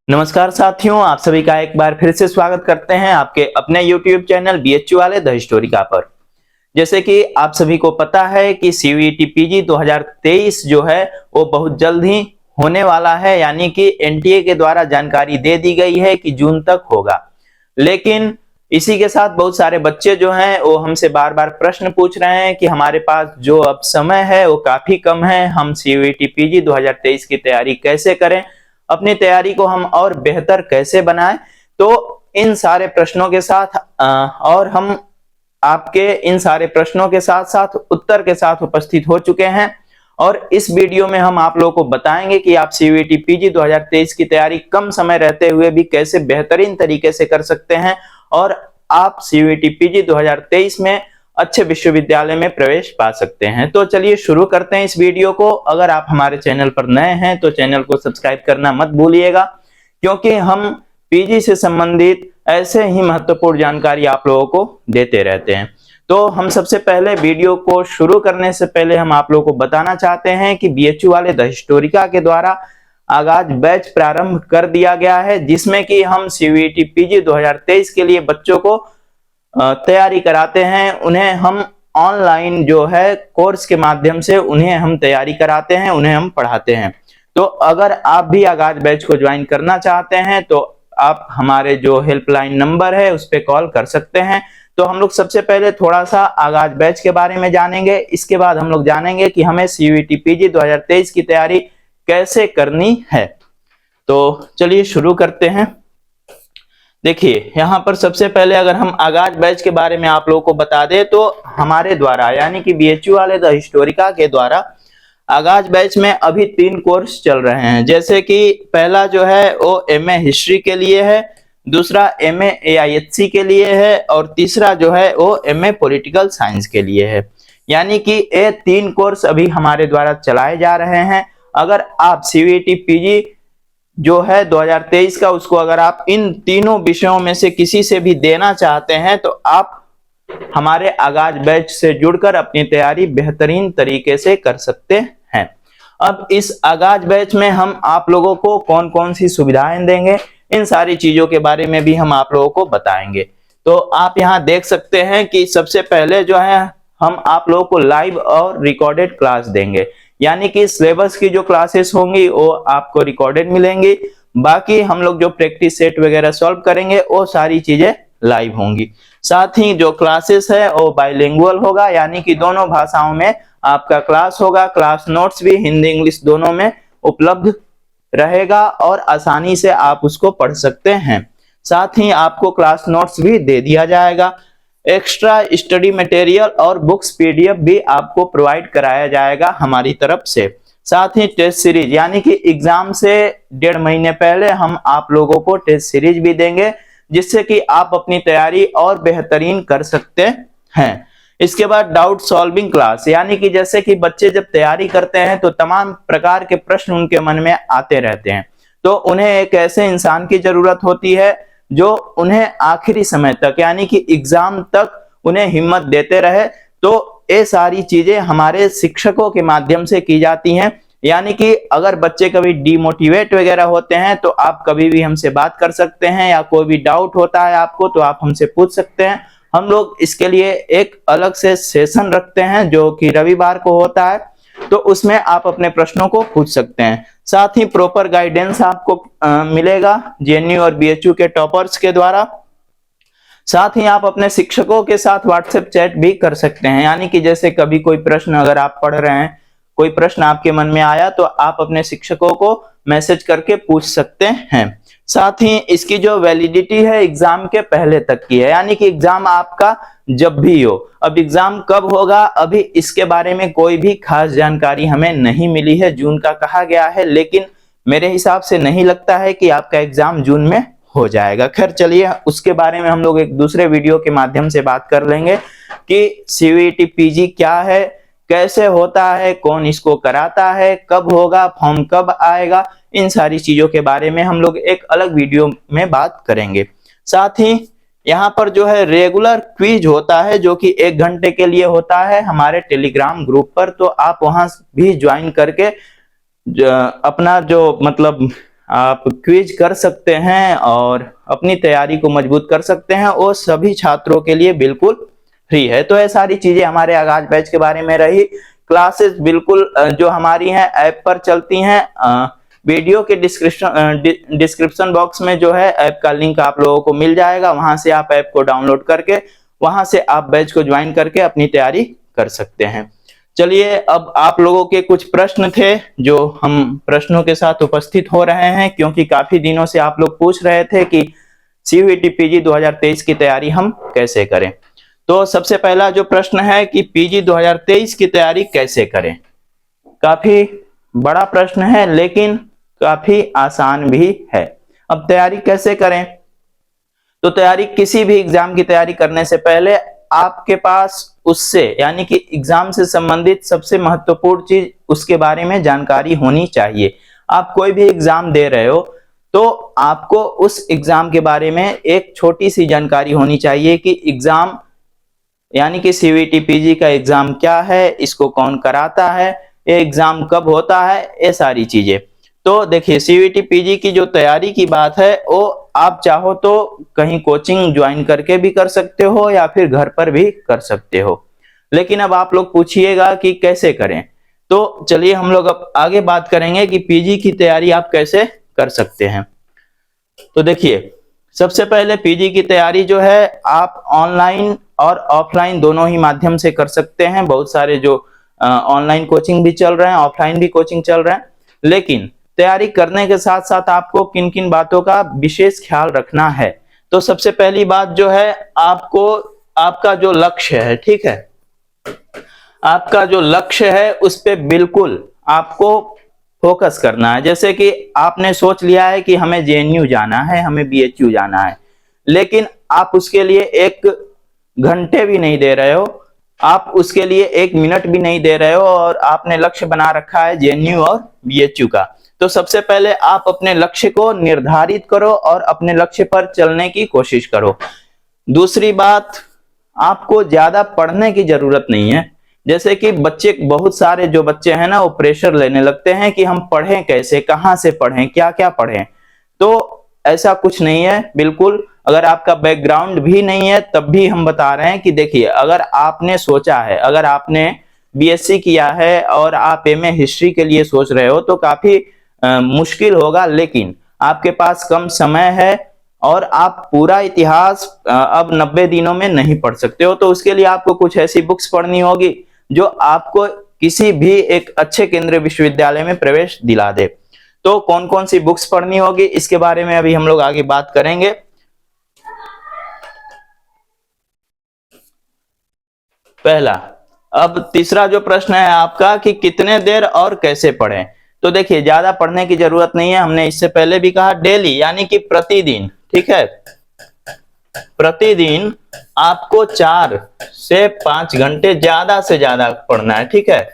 नमस्कार साथियों, आप सभी का एक बार फिर से स्वागत करते हैं आपके अपने YouTube चैनल बीएचयू वाले द हिस्टोरिका पर। जैसे कि आप सभी को पता है कि सीयूईटी पीजी 2023 जो है वो बहुत जल्द ही होने वाला है, यानी कि एनटीए के द्वारा जानकारी दे दी गई है कि जून तक होगा। लेकिन इसी के साथ बहुत सारे बच्चे जो हैं वो हमसे बार बार प्रश्न पूछ रहे हैं कि हमारे पास जो अब समय है वो काफी कम है, हम सीयूईटी पीजी 2023 की तैयारी कैसे करें, अपनी तैयारी को हम और बेहतर कैसे बनाएं। तो इन सारे प्रश्नों के साथ और हम आपके इन सारे प्रश्नों के साथ साथ उत्तर के साथ उपस्थित हो चुके हैं और इस वीडियो में हम आप लोगों को बताएंगे कि आप सीयूईटी पीजी 2023 की तैयारी कम समय रहते हुए भी कैसे बेहतरीन तरीके से कर सकते हैं और आप सीयूईटी पीजी 2023 में अच्छे विश्वविद्यालय में प्रवेश पा सकते हैं। तो चलिए शुरू करते हैं इस वीडियो को। अगर आप हमारे चैनल पर नए हैं तो चैनल को सब्सक्राइब करना मत भूलिएगा, क्योंकि हम पीजी से संबंधित ऐसे ही महत्वपूर्ण जानकारी आप लोगों को देते रहते हैं। तो हम सबसे पहले वीडियो को शुरू करने से पहले हम आप लोगों को बताना चाहते हैं कि बीएचयू वाले द हिस्टोरिका के द्वारा आगाज बैच प्रारंभ कर दिया गया है, जिसमें कि हम सीयूईटी पीजी 2023 के लिए बच्चों को तैयारी कराते हैं। उन्हें हम ऑनलाइन जो है कोर्स के माध्यम से उन्हें हम तैयारी कराते हैं, उन्हें हम पढ़ाते हैं। तो अगर आप भी आगाज बैच को ज्वाइन करना चाहते हैं तो आप हमारे जो हेल्पलाइन नंबर है उस पर कॉल कर सकते हैं। तो हम लोग सबसे पहले थोड़ा सा आगाज बैच के बारे में जानेंगे, इसके बाद हम लोग जानेंगे कि हमें सीयूईटी पीजी 2023 की तैयारी कैसे करनी है। तो चलिए शुरू करते हैं। देखिए यहाँ पर सबसे पहले अगर हम आगाज बैच के बारे में आप लोगों को बता दें तो हमारे द्वारा यानी कि बीएचयू वाले द हिस्टोरिका के द्वारा आगाज बैच में अभी 3 कोर्स चल रहे हैं। जैसे कि पहला जो है वो एमए हिस्ट्री के लिए है, दूसरा एमए एआईएचसी के लिए है और तीसरा जो है वो एमए पॉलिटिकल साइंस के लिए है। यानी कि ये 3 कोर्स अभी हमारे द्वारा चलाए जा रहे हैं। अगर आप सीयूईटी पीजी जो है 2023 का उसको अगर आप इन तीनों विषयों में से किसी से भी देना चाहते हैं तो आप हमारे आगाज बैच से जुड़कर अपनी तैयारी बेहतरीन तरीके से कर सकते हैं। अब इस आगाज बैच में हम आप लोगों को कौन कौन सी सुविधाएं देंगे, इन सारी चीजों के बारे में भी हम आप लोगों को बताएंगे। तो आप यहाँ देख सकते हैं कि सबसे पहले जो है हम आप लोगों को लाइव और रिकॉर्डेड क्लास देंगे, यानी कि सिलेबस की जो क्लासेस होंगी वो आपको रिकॉर्डेड मिलेंगी। बाकी हम लोग जो प्रैक्टिस सेट वगैरह सॉल्व करेंगे वो सारी चीजें लाइव होंगी। साथ ही जो क्लासेस है वो बाइलिंगुअल होगा, यानी कि दोनों भाषाओं में आपका क्लास होगा। क्लास नोट्स भी हिंदी इंग्लिश दोनों में उपलब्ध रहेगा और आसानी से आप उसको पढ़ सकते हैं। साथ ही आपको क्लास नोट्स भी दे दिया जाएगा। एक्स्ट्रा स्टडी मटेरियल और बुक्स पीडीएफ भी आपको प्रोवाइड कराया जाएगा हमारी तरफ से। साथ ही टेस्ट सीरीज यानी कि एग्जाम से 1.5 महीने पहले हम आप लोगों को टेस्ट सीरीज भी देंगे, जिससे कि आप अपनी तैयारी और बेहतरीन कर सकते हैं। इसके बाद डाउट सॉल्विंग क्लास, यानी कि जैसे कि बच्चे जब तैयारी करते हैं तो तमाम प्रकार के प्रश्न उनके मन में आते रहते हैं, तो उन्हें एक ऐसे इंसान की जरूरत होती है जो उन्हें आखिरी समय तक यानी कि एग्जाम तक उन्हें हिम्मत देते रहे। तो ये सारी चीजें हमारे शिक्षकों के माध्यम से की जाती हैं। यानी कि अगर बच्चे कभी डिमोटिवेट वगैरह होते हैं तो आप कभी भी हमसे बात कर सकते हैं, या कोई भी डाउट होता है आपको तो आप हमसे पूछ सकते हैं। हम लोग इसके लिए एक अलग से सेशन रखते हैं जो कि रविवार को होता है, तो उसमें आप अपने प्रश्नों को पूछ सकते हैं। साथ ही प्रॉपर गाइडेंस आपको मिलेगा जेएनयू और बीएचयू के टॉपर्स के द्वारा। साथ ही आप अपने शिक्षकों के साथ व्हाट्सएप चैट भी कर सकते हैं, यानी कि जैसे कभी कोई प्रश्न अगर आप पढ़ रहे हैं, कोई प्रश्न आपके मन में आया तो आप अपने शिक्षकों को मैसेज करके पूछ सकते हैं। साथ ही इसकी जो वैलिडिटी है एग्जाम के पहले तक की है, यानी कि एग्जाम आपका जब भी हो। अब एग्जाम कब होगा अभी इसके बारे में कोई भी खास जानकारी हमें नहीं मिली है। जून का कहा गया है, लेकिन मेरे हिसाब से नहीं लगता है कि आपका एग्जाम जून में हो जाएगा। खैर चलिए उसके बारे में हम लोग एक दूसरे वीडियो के माध्यम से बात कर लेंगे कि सीयूईटी पीजी क्या है, कैसे होता है, कौन इसको कराता है, कब होगा, फॉर्म कब आएगा, इन सारी चीजों के बारे में हम लोग एक अलग वीडियो में बात करेंगे। साथ ही यहाँ पर जो है रेगुलर क्विज होता है जो कि 1 घंटे के लिए होता है हमारे टेलीग्राम ग्रुप पर, तो आप वहां भी ज्वाइन करके अपना जो मतलब आप क्विज कर सकते हैं और अपनी तैयारी को मजबूत कर सकते हैं, वो सभी छात्रों के लिए बिल्कुल फ्री है। तो ये सारी चीजें हमारे आगाज बैच के बारे में रही। क्लासेस बिल्कुल जो हमारी हैं ऐप पर चलती हैं। वीडियो के डिस्क्रिप्शन बॉक्स में जो है ऐप का लिंक आप लोगों को मिल जाएगा, वहां से आप ऐप को डाउनलोड करके वहां से आप बैच को ज्वाइन करके अपनी तैयारी कर सकते हैं। चलिए, अब आप लोगों के कुछ प्रश्न थे जो हम प्रश्नों के साथ उपस्थित हो रहे हैं, क्योंकि काफी दिनों से आप लोग पूछ रहे थे कि सीयूईटी पीजी 2023 की तैयारी हम कैसे करें। तो सबसे पहला जो प्रश्न है कि पीजी 2023 की तैयारी कैसे करें। काफी बड़ा प्रश्न है लेकिन काफी आसान भी है। अब तैयारी कैसे करें, तो तैयारी किसी भी एग्जाम की तैयारी करने से पहले आपके पास उससे यानी कि एग्जाम से संबंधित सबसे महत्वपूर्ण चीज उसके बारे में जानकारी होनी चाहिए। आप कोई भी एग्जाम दे रहे हो तो आपको उस एग्जाम के बारे में एक छोटी सी जानकारी होनी चाहिए कि एग्जाम यानी कि सीयूईटी पीजी का एग्जाम क्या है, इसको कौन कराता है, ये एग्जाम कब होता है, ये सारी चीजें। तो देखिए, सीयूईटी पीजी की जो तैयारी की बात है वो आप चाहो तो कहीं कोचिंग ज्वाइन करके भी कर सकते हो या फिर घर पर भी कर सकते हो। लेकिन अब आप लोग पूछिएगा कि कैसे करें, तो चलिए हम लोग अब आगे बात करेंगे कि पीजी की तैयारी आप कैसे कर सकते हैं। तो देखिए, सबसे पहले पीजी की तैयारी जो है आप ऑनलाइन और ऑफलाइन दोनों ही माध्यम से कर सकते हैं। बहुत सारे जो ऑनलाइन कोचिंग भी चल रहे हैं, ऑफलाइन भी कोचिंग चल रहे हैं। लेकिन तैयारी करने के साथ साथ आपको किन किन बातों का विशेष ख्याल रखना है। तो सबसे पहली बात जो है, आपको आपका जो लक्ष्य है, ठीक है, आपका जो लक्ष्य है उस पे बिल्कुल आपको फोकस करना है। जैसे कि आपने सोच लिया है कि हमें जेएनयू जाना है, हमें बीएचयू जाना है, लेकिन आप उसके लिए 1 घंटे भी नहीं दे रहे हो, आप उसके लिए 1 मिनट भी नहीं दे रहे हो और आपने लक्ष्य बना रखा है जेएनयू और बीएचयू का। तो सबसे पहले आप अपने लक्ष्य को निर्धारित करो और अपने लक्ष्य पर चलने की कोशिश करो। दूसरी बात, आपको ज्यादा पढ़ने की जरूरत नहीं है। जैसे कि बच्चे, बहुत सारे जो बच्चे हैं ना, वो प्रेशर लेने लगते हैं कि हम पढ़ें कैसे, कहां से पढ़ें, क्या क्या पढ़ें। तो ऐसा कुछ नहीं है बिल्कुल। अगर आपका बैकग्राउंड भी नहीं है तब भी हम बता रहे हैं कि देखिए, अगर आपने सोचा है, अगर आपने बीएससी किया है और आप एमए हिस्ट्री के लिए सोच रहे हो तो काफी मुश्किल होगा, लेकिन आपके पास कम समय है और आप पूरा इतिहास अब 90 दिनों में नहीं पढ़ सकते हो। तो उसके लिए आपको कुछ ऐसी बुक्स पढ़नी होगी जो आपको किसी भी एक अच्छे केंद्रीय विश्वविद्यालय में प्रवेश दिला दे। तो कौन कौन सी बुक्स पढ़नी होगी इसके बारे में अभी हम लोग आगे बात करेंगे। पहला, अब तीसरा जो प्रश्न है आपका कि कितने देर और कैसे पढ़ें। तो देखिए, ज्यादा पढ़ने की जरूरत नहीं है। हमने इससे पहले भी कहा, डेली यानी कि प्रतिदिन, ठीक है, प्रतिदिन आपको 4 से 5 घंटे ज्यादा से ज्यादा पढ़ना है, ठीक है,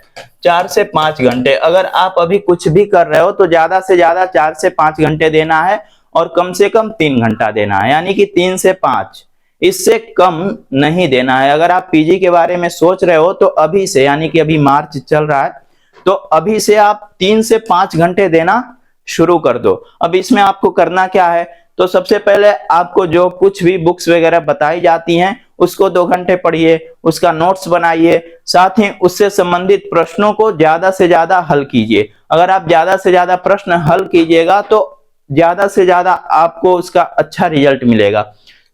4 से 5 घंटे। अगर आप अभी कुछ भी कर रहे हो तो ज्यादा से ज्यादा 4 से 5 घंटे देना है और कम से कम 3 घंटा देना है, यानी कि 3 से 5, इससे कम नहीं देना है। अगर आप पीजी के बारे में सोच रहे हो तो अभी से, यानी कि अभी मार्च चल रहा है, तो अभी से आप 3 से 5 घंटे देना शुरू कर दो। अब इसमें आपको करना क्या है, तो सबसे पहले आपको जो कुछ भी बुक्स वगैरह बताई जाती हैं उसको 2 घंटे पढ़िए, उसका नोट्स बनाइए, साथ ही उससे संबंधित प्रश्नों को ज्यादा से ज्यादा हल कीजिए। अगर आप ज्यादा से ज्यादा प्रश्न हल कीजिएगा तो ज्यादा से ज्यादा आपको उसका अच्छा रिजल्ट मिलेगा।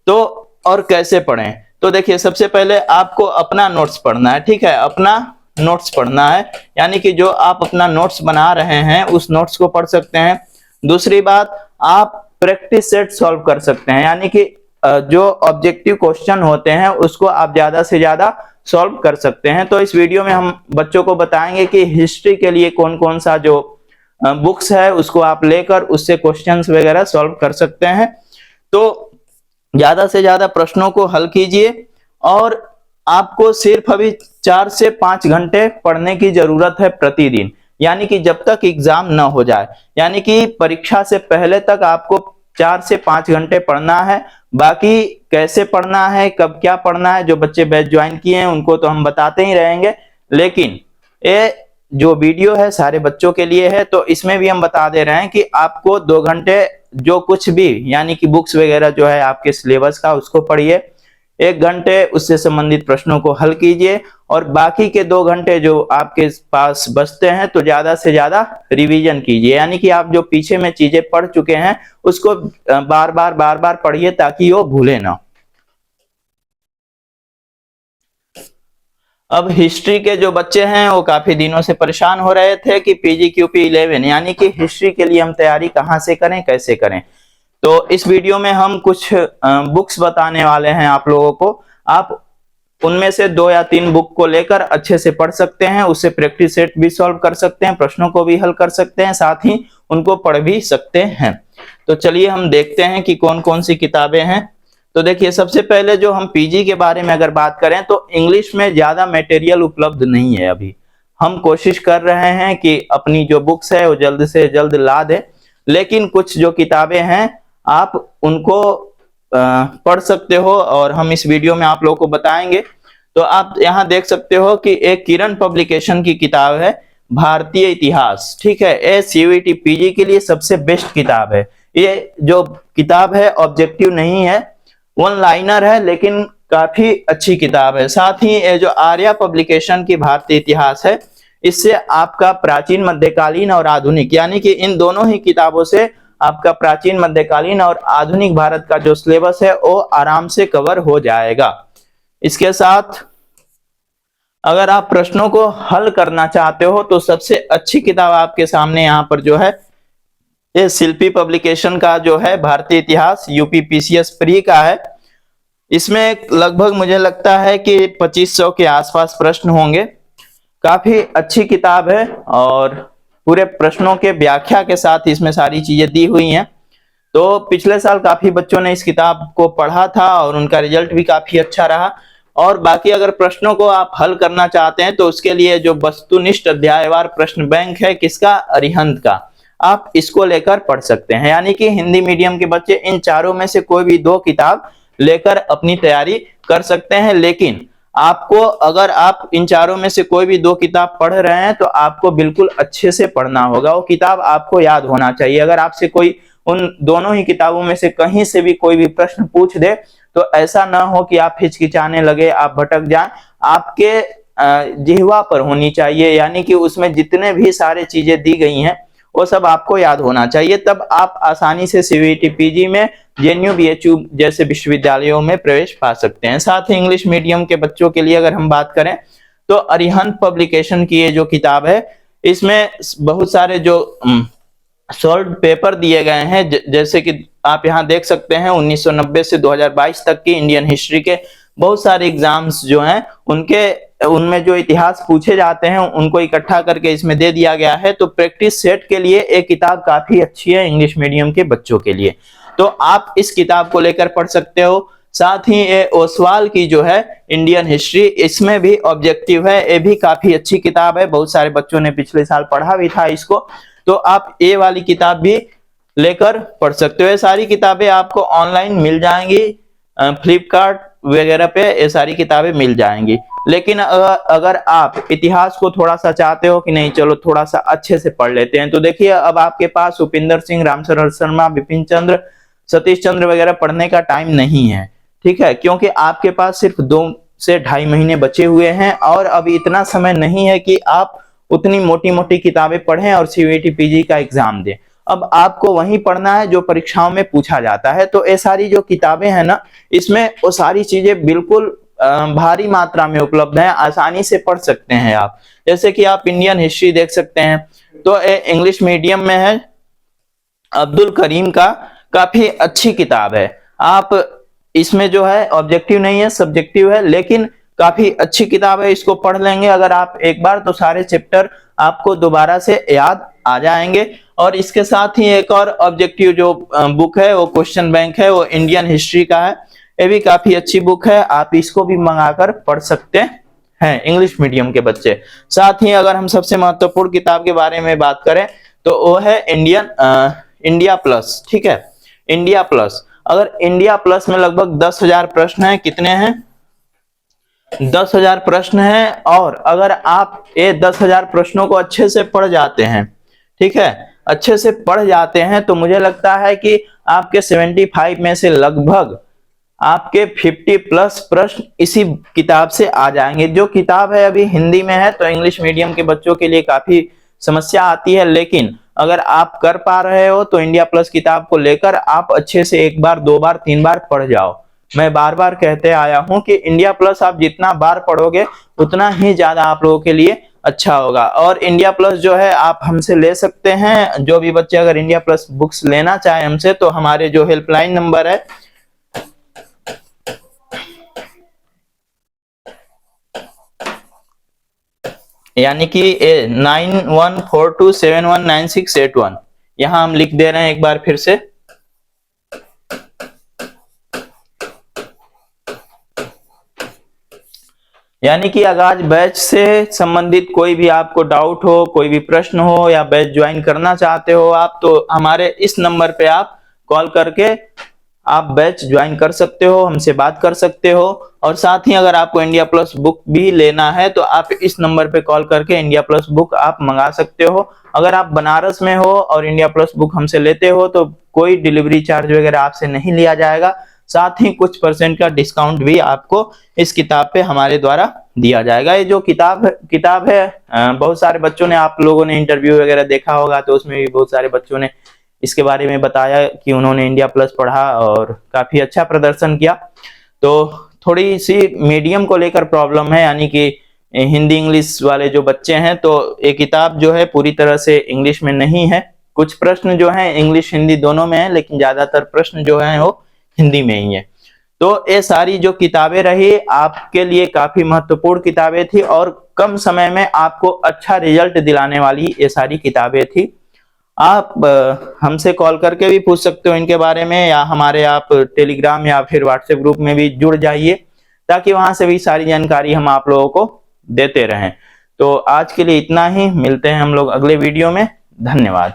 तो और कैसे पढ़ें, तो देखिए, सबसे पहले आपको अपना नोट्स पढ़ना है, ठीक है, अपना नोट्स पढ़ना है, यानी कि जो आप अपना नोट्स बना रहे हैं उस नोट्स को पढ़ सकते हैं। दूसरी बात, आप प्रैक्टिस सेट सॉल्व कर सकते हैं, यानी कि जो ऑब्जेक्टिव क्वेश्चन होते हैं उसको आप ज्यादा से ज्यादा सॉल्व कर सकते हैं। तो इस वीडियो में हम बच्चों को बताएंगे कि हिस्ट्री के लिए कौन कौन सा जो बुक्स है उसको आप लेकर उससे क्वेश्चंस वगैरह सॉल्व कर सकते हैं। तो ज्यादा से ज्यादा प्रश्नों को हल कीजिए और आपको सिर्फ अभी 4 से 5 घंटे पढ़ने की जरूरत है प्रतिदिन, यानी कि जब तक एग्जाम न हो जाए, यानी कि परीक्षा से पहले तक आपको 4 से 5 घंटे पढ़ना है। बाकी कैसे पढ़ना है, कब क्या पढ़ना है, जो बच्चे बैच ज्वाइन किए हैं उनको तो हम बताते ही रहेंगे, लेकिन ये जो वीडियो है सारे बच्चों के लिए है, तो इसमें भी हम बता दे रहे हैं कि आपको 2 घंटे जो कुछ भी यानी कि बुक्स वगैरह जो है आपके सिलेबस का उसको पढ़िए, 1 घंटे उससे संबंधित प्रश्नों को हल कीजिए और बाकी के 2 घंटे जो आपके पास बचते हैं तो ज्यादा से ज्यादा रिवीजन कीजिए, यानी कि आप जो पीछे में चीजें पढ़ चुके हैं उसको बार बार पढ़िए ताकि वो भूले ना। अब हिस्ट्री के जो बच्चे हैं वो काफी दिनों से परेशान हो रहे थे कि PGQP11 यानी कि हिस्ट्री के लिए हम तैयारी कहाँ से करें, कैसे करें। तो इस वीडियो में हम कुछ बुक्स बताने वाले हैं आप लोगों को। आप उनमें से 2 या 3 बुक को लेकर अच्छे से पढ़ सकते हैं, उससे प्रैक्टिस सेट भी सॉल्व कर सकते हैं, प्रश्नों को भी हल कर सकते हैं, साथ ही उनको पढ़ भी सकते हैं। तो चलिए हम देखते हैं कि कौन कौन सी किताबें हैं। तो देखिए, सबसे पहले जो हम पीजी के बारे में अगर बात करें तो इंग्लिश में ज्यादा मटेरियल उपलब्ध नहीं है। अभी हम कोशिश कर रहे हैं कि अपनी जो बुक्स है वो जल्द से जल्द ला दें, लेकिन कुछ जो किताबें हैं आप उनको पढ़ सकते हो और हम इस वीडियो में आप लोगों को बताएंगे। तो आप यहाँ देख सकते हो कि एक किरण पब्लिकेशन की किताब है भारतीय इतिहास, ठीक है। ये CUET पीजी के लिए सबसे बेस्ट किताब है। ये जो किताब है ऑब्जेक्टिव नहीं है, 1 लाइनर है, लेकिन काफी अच्छी किताब है। साथ ही ये जो आर्या पब्लिकेशन की भारतीय इतिहास है, इससे आपका प्राचीन, मध्यकालीन और आधुनिक यानी कि इन दोनों ही किताबों से आपका प्राचीन, मध्यकालीन और आधुनिक भारत का जो सिलेबस है वो आराम से कवर हो जाएगा। इसके साथ अगर आप प्रश्नों को हल करना चाहते हो तो सबसे अच्छी किताब आपके सामने यहाँ पर जो है ये शिल्पी पब्लिकेशन का जो है भारतीय इतिहास, UPPCS प्री का है। इसमें लगभग मुझे लगता है कि 2500 के आसपास प्रश्न होंगे। काफी अच्छी किताब है और पूरे प्रश्नों के व्याख्या के साथ इसमें सारी चीजें दी हुई हैं। तो पिछले साल काफी बच्चों ने इस किताब को पढ़ा था और उनका रिजल्ट भी काफी अच्छा रहा। और बाकी अगर प्रश्नों को आप हल करना चाहते हैं तो उसके लिए जो वस्तुनिष्ठ अध्यायवार प्रश्न बैंक है किसका, अरिहंत का, आप इसको लेकर पढ़ सकते हैं। यानी कि हिंदी मीडियम के बच्चे इन चारों में से कोई भी 2 किताब लेकर अपनी तैयारी कर सकते हैं। लेकिन आपको, अगर आप इन चारों में से कोई भी 2 किताब पढ़ रहे हैं तो आपको बिल्कुल अच्छे से पढ़ना होगा, वो किताब आपको याद होना चाहिए। अगर आपसे कोई उन दोनों ही किताबों में से कहीं से भी कोई भी प्रश्न पूछ दे तो ऐसा ना हो कि आप हिचकिचाने लगे, आप भटक जाएं। आपके जिह्वा पर होनी चाहिए, यानी कि उसमें जितने भी सारे चीजें दी गई हैं वो सब आपको याद होना चाहिए, तब आप आसानी से CUET पीजी में JNU BHU जैसे विश्वविद्यालयों में प्रवेश पा सकते हैं। साथ ही इंग्लिश मीडियम के बच्चों के लिए अगर हम बात करें तो अरिहंत पब्लिकेशन की ये जो किताब है इसमें बहुत सारे जो सॉल्व पेपर दिए गए हैं, जैसे कि आप यहाँ देख सकते हैं 1990 से 2022 तक की इंडियन हिस्ट्री के बहुत सारे एग्जाम्स जो हैं उनमें जो इतिहास पूछे जाते हैं उनको इकट्ठा करके इसमें दे दिया गया है। तो प्रैक्टिस सेट के लिए एक किताब काफी अच्छी है इंग्लिश मीडियम के बच्चों के लिए, तो आप इस किताब को लेकर पढ़ सकते हो। साथ ही ये ओसवाल की जो है इंडियन हिस्ट्री, इसमें भी ऑब्जेक्टिव है, ये भी काफी अच्छी किताब है, बहुत सारे बच्चों ने पिछले साल पढ़ा भी था इसको। तो आप ये वाली किताब भी लेकर पढ़ सकते हो। ये सारी किताबें आपको ऑनलाइन मिल जाएंगी, फ्लिपकार्ट वगैरह पे ये सारी किताबें मिल जाएंगी। लेकिन अगर आप इतिहास को थोड़ा सा चाहते हो कि नहीं चलो थोड़ा सा अच्छे से पढ़ लेते हैं, तो देखिए अब आपके पास उपिंदर सिंह, रामशरण शर्मा, बिपिन चंद्र, सतीश चंद्र वगैरह पढ़ने का टाइम नहीं है, ठीक है, क्योंकि आपके पास सिर्फ 2 से 2.5 महीने बचे हुए हैं और अभी इतना समय नहीं है कि आप उतनी मोटी मोटी किताबें पढ़ें और CUET पीजी का एग्जाम दें। अब आपको वही पढ़ना है जो परीक्षाओं में पूछा जाता है। तो ये सारी जो किताबें हैं ना, इसमें वो सारी चीजें बिल्कुल भारी मात्रा में उपलब्ध हैं, आसानी से पढ़ सकते हैं आप। जैसे कि आप इंडियन हिस्ट्री देख सकते हैं, तो ये इंग्लिश मीडियम में है, अब्दुल करीम का काफी अच्छी किताब है। आप इसमें जो है ऑब्जेक्टिव नहीं है, सब्जेक्टिव है, लेकिन काफी अच्छी किताब है। इसको पढ़ लेंगे अगर आप एक बार तो सारे चैप्टर आपको दोबारा से याद आ जाएंगे। और इसके साथ ही एक और ऑब्जेक्टिव जो बुक है वो क्वेश्चन बैंक है, वो इंडियन हिस्ट्री का है, ये भी काफी अच्छी बुक है, आप इसको भी मंगाकर पढ़ सकते हैं इंग्लिश मीडियम के बच्चे। साथ ही अगर हम सबसे महत्वपूर्ण किताब के बारे में बात करें तो वो है इंडिया प्लस, ठीक है, इंडिया प्लस। अगर इंडिया प्लस में लगभग 10,000 प्रश्न हैं, कितने हैं 10,000 प्रश्न है, और अगर आप ये 10,000 प्रश्नों को अच्छे से पढ़ जाते हैं, ठीक है, अच्छे से पढ़ जाते हैं, तो मुझे लगता है कि आपके 75 में से लगभग आपके 50 प्लस प्रश्न इसी किताब से आ जाएंगे। जो किताब है अभी हिंदी में है, तो इंग्लिश मीडियम के बच्चों के लिए काफी समस्या आती है, लेकिन अगर आप कर पा रहे हो तो इंडिया प्लस किताब को लेकर आप अच्छे से 1 बार 2 बार 3 बार पढ़ जाओ। मैं बार बार कहते आया हूं कि इंडिया प्लस आप जितना बार पढ़ोगे उतना ही ज्यादा आप लोगों के लिए अच्छा होगा। और इंडिया प्लस जो है आप हमसे ले सकते हैं। जो भी बच्चे अगर इंडिया प्लस बुक्स लेना चाहे हमसे, तो हमारे जो हेल्पलाइन नंबर है, यानी कि 9142719681, यहां हम लिख दे रहे हैं एक बार फिर से। यानी कि अगर आज बैच से संबंधित कोई भी आपको डाउट हो, कोई भी प्रश्न हो, या बैच ज्वाइन करना चाहते हो आप, तो हमारे इस नंबर पे आप कॉल करके आप बैच ज्वाइन कर सकते हो, हमसे बात कर सकते हो। और साथ ही अगर आपको इंडिया प्लस बुक भी लेना है तो आप इस नंबर पे कॉल करके इंडिया प्लस बुक आप मंगा सकते हो। अगर आप बनारस में हो और इंडिया प्लस बुक हमसे लेते हो तो कोई डिलीवरी चार्ज वगैरह आपसे नहीं लिया जाएगा, साथ ही कुछ % का डिस्काउंट भी आपको इस किताब पे हमारे द्वारा दिया जाएगा। ये जो किताब है बहुत सारे बच्चों ने, आप लोगों ने इंटरव्यू वगैरह देखा होगा, तो उसमें भी बहुत सारे बच्चों ने इसके बारे में बताया कि उन्होंने इंडिया प्लस पढ़ा और काफी अच्छा प्रदर्शन किया। तो थोड़ी सी मीडियम को लेकर प्रॉब्लम है, यानी कि हिंदी इंग्लिश वाले जो बच्चे हैं, तो ये किताब जो है पूरी तरह से इंग्लिश में नहीं है। कुछ प्रश्न जो है इंग्लिश हिंदी दोनों में है, लेकिन ज्यादातर प्रश्न जो है वो हिंदी में ही है। तो ये सारी जो किताबें रही आपके लिए काफी महत्वपूर्ण किताबें थी, और कम समय में आपको अच्छा रिजल्ट दिलाने वाली ये सारी किताबें थी। आप हमसे कॉल करके भी पूछ सकते हो इनके बारे में, या हमारे आप टेलीग्राम या फिर व्हाट्सएप ग्रुप में भी जुड़ जाइए, ताकि वहां से भी सारी जानकारी हम आप लोगों को देते रहें। तो आज के लिए इतना ही, मिलते हैं हम लोग अगले वीडियो में। धन्यवाद।